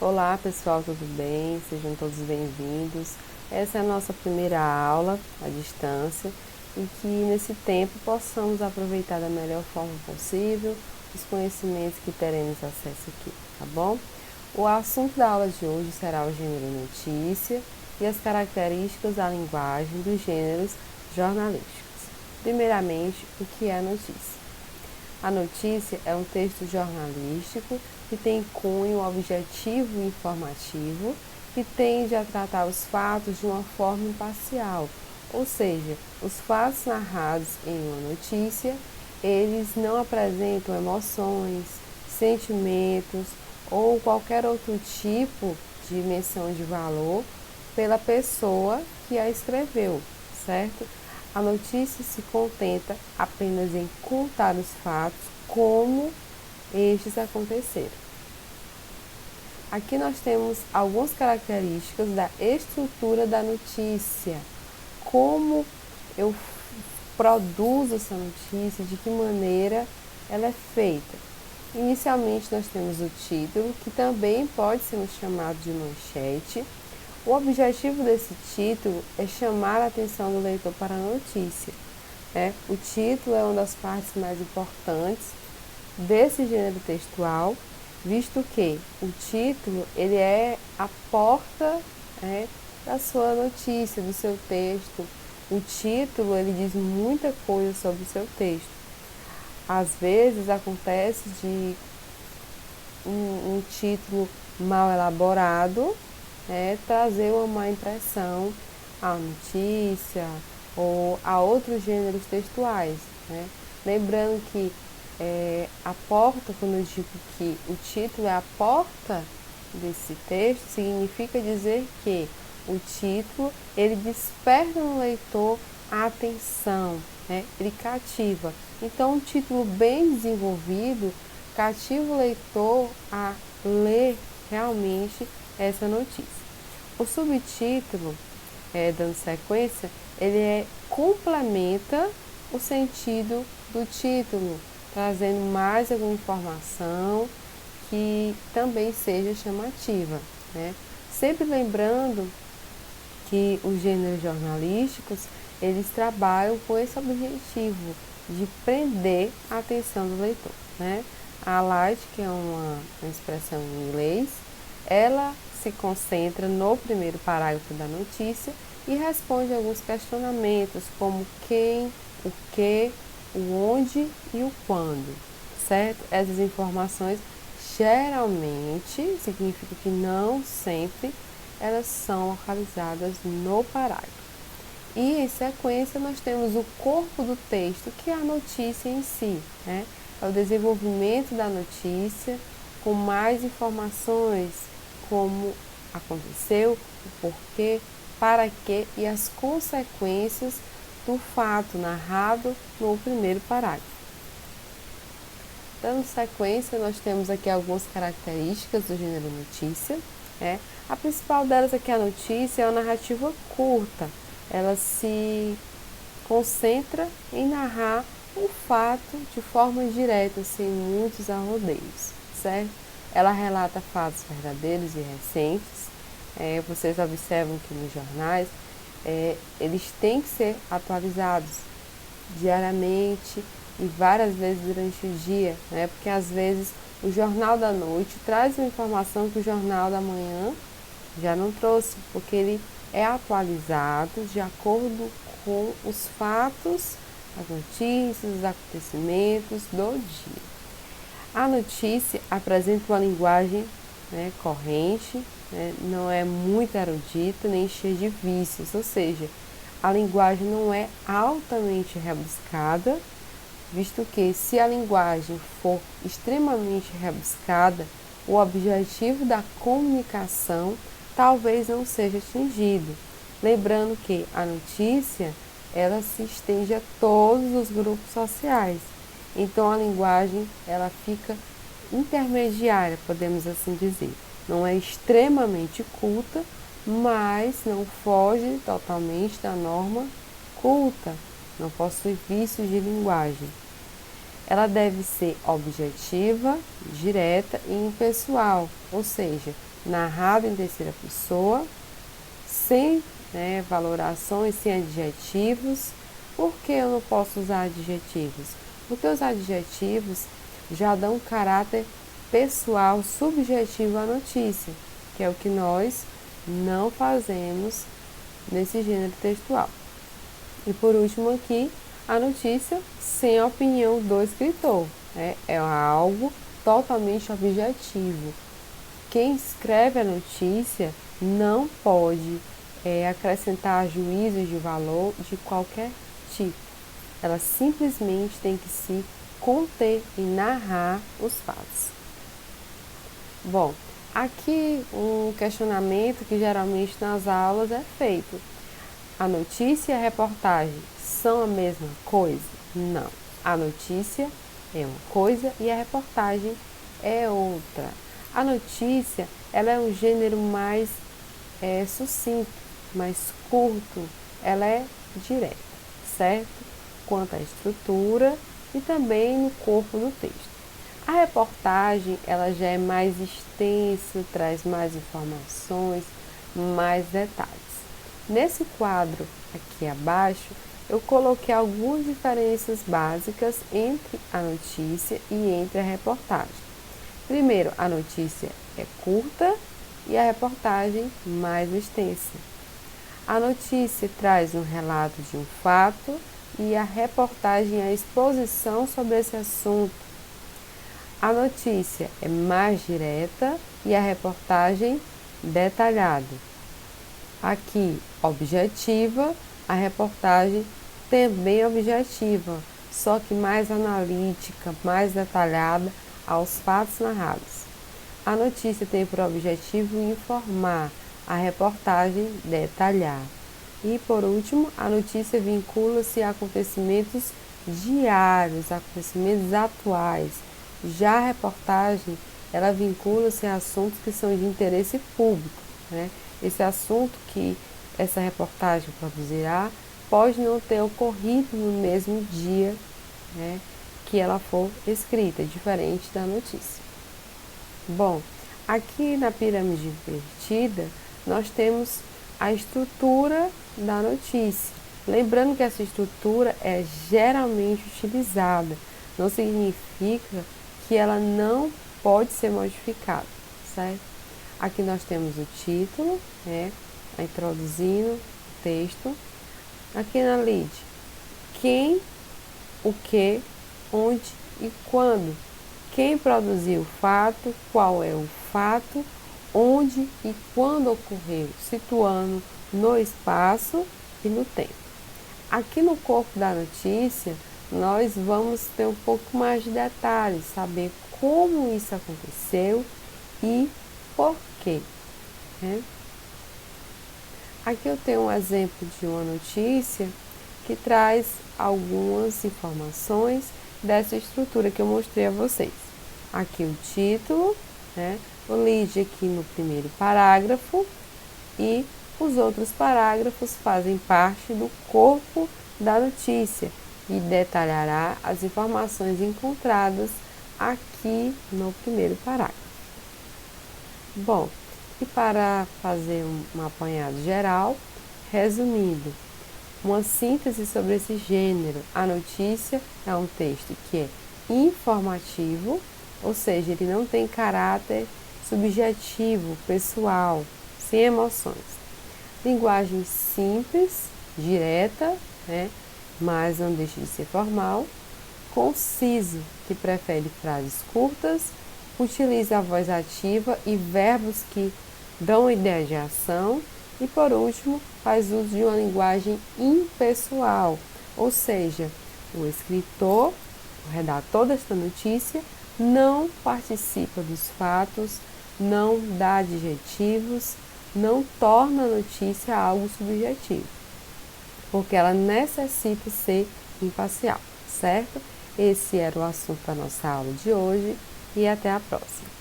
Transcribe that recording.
Olá pessoal, tudo bem? Sejam todos bem-vindos. Essa é a nossa primeira aula à distância e que nesse tempo possamos aproveitar da melhor forma possível os conhecimentos que teremos acesso aqui, tá bom? O assunto da aula de hoje será o gênero notícia e as características da linguagem dos gêneros jornalísticos. Primeiramente, o que é a notícia? A notícia é um texto jornalístico que tem cunho objetivo e informativo, que tende a tratar os fatos de uma forma imparcial, ou seja, os fatos narrados em uma notícia, eles não apresentam emoções, sentimentos ou qualquer outro tipo de menção de valor pela pessoa que a escreveu, certo? A notícia se contenta apenas em contar os fatos como estes aconteceram. Aqui nós temos algumas características da estrutura da notícia. Como eu produzo essa notícia, de que maneira ela é feita. Inicialmente nós temos o título, que também pode ser chamado de manchete. O objetivo desse título é chamar a atenção do leitor para a notícia. O título é uma das partes mais importantes desse gênero textual, visto que o título ele é a porta da sua notícia, do seu texto. O título ele diz muita coisa sobre o seu texto. Às vezes acontece de um título mal elaborado trazer uma má impressão à notícia ou a outros gêneros textuais. Lembrando que a porta, quando eu digo que o título é a porta desse texto, significa dizer que o título ele desperta no leitor a atenção, ele cativa. Então, um título bem desenvolvido cativa o leitor a ler realmente essa notícia. O subtítulo, dando sequência, ele complementa o sentido do título, trazendo mais alguma informação que também seja chamativa. Sempre lembrando que os gêneros jornalísticos, eles trabalham com esse objetivo de prender a atenção do leitor. A light, que é uma expressão em inglês, ela se concentra no primeiro parágrafo da notícia e responde alguns questionamentos como quem, o que, o onde e o quando, certo? Essas informações geralmente, significa que não sempre, elas são localizadas no parágrafo. E em sequência nós temos o corpo do texto, que é a notícia em si, É o desenvolvimento da notícia com mais informações, como aconteceu, o porquê, para quê e as consequências do fato narrado no primeiro parágrafo. Dando sequência, nós temos aqui algumas características do gênero notícia. A principal delas aqui, a notícia, é uma narrativa curta. Ela se concentra em narrar um fato de forma direta, sem muitos arrodeios, certo? Ela relata fatos verdadeiros e recentes. Vocês observam que nos jornais, eles têm que ser atualizados diariamente e várias vezes durante o dia, porque às vezes o jornal da noite traz uma informação que o jornal da manhã já não trouxe, porque ele é atualizado de acordo com os fatos, as notícias, os acontecimentos do dia. A notícia apresenta uma linguagem corrente, não é muito erudita nem cheia de vícios, ou seja, a linguagem não é altamente rebuscada, visto que se a linguagem for extremamente rebuscada, o objetivo da comunicação talvez não seja atingido. Lembrando que a notícia ela se estende a todos os grupos sociais. Então a linguagem ela fica intermediária, podemos assim dizer. Não é extremamente culta, mas não foge totalmente da norma culta, não possui vícios de linguagem. Ela deve ser objetiva, direta e impessoal, ou seja, narrado em terceira pessoa, sem valorações, sem adjetivos. Por que eu não posso usar adjetivos? Porque os adjetivos já dão caráter pessoal, subjetivo à notícia, que é o que nós não fazemos nesse gênero textual. E por último aqui, a notícia sem a opinião do escritor. É algo totalmente objetivo. Quem escreve a notícia não pode acrescentar juízos de valor de qualquer tipo. Ela simplesmente tem que se conter e narrar os fatos. Bom, aqui um questionamento que geralmente nas aulas é feito. A notícia e a reportagem são a mesma coisa? Não. A notícia é uma coisa e a reportagem é outra. A notícia, ela é um gênero mais sucinto, mais curto, ela é direta, certo? Quanto à estrutura e também no corpo do texto. A reportagem, ela já é mais extensa, traz mais informações, mais detalhes. Nesse quadro aqui abaixo, eu coloquei algumas diferenças básicas entre a notícia e entre a reportagem. Primeiro, a notícia é curta e a reportagem mais extensa. A notícia traz um relato de um fato e a reportagem é a exposição sobre esse assunto. A notícia é mais direta e a reportagem detalhada. Aqui, objetiva, a reportagem também objetiva, só que mais analítica, mais detalhada aos fatos narrados. A notícia tem por objetivo informar, a reportagem detalhar. E por último, a notícia vincula-se a acontecimentos diários, acontecimentos atuais. Já a reportagem, ela vincula-se a assuntos que são de interesse público, Esse assunto que essa reportagem produzirá pode não ter ocorrido no mesmo dia, que ela for escrita, diferente da notícia. Bom, aqui na pirâmide invertida, nós temos a estrutura da notícia. Lembrando que essa estrutura é geralmente utilizada, não significa que ela não pode ser modificada, certo? Aqui nós temos o título, introduzindo o texto. Aqui na lead, quem, o que, onde e quando. Quem produziu o fato, qual é o fato, onde e quando ocorreu, situando no espaço e no tempo. Aqui no corpo da notícia, nós vamos ter um pouco mais de detalhes, saber como isso aconteceu e por quê. Aqui eu tenho um exemplo de uma notícia que traz algumas informações dessa estrutura que eu mostrei a vocês. Aqui o título, o lead aqui no primeiro parágrafo e os outros parágrafos fazem parte do corpo da notícia e detalhará as informações encontradas aqui no primeiro parágrafo. Bom, e para fazer um apanhado geral, resumindo, uma síntese sobre esse gênero, a notícia é um texto que é informativo, ou seja, ele não tem caráter subjetivo, pessoal, sem emoções. Linguagem simples, direta, mas não deixa de ser formal. Conciso, que prefere frases curtas, utiliza a voz ativa e verbos que dão ideia de ação. E por último, faz uso de uma linguagem impessoal, ou seja, o escritor, o redator desta notícia, não participa dos fatos, não dá adjetivos, não torna a notícia algo subjetivo, porque ela necessita ser imparcial, certo? Esse era o assunto da nossa aula de hoje e até a próxima.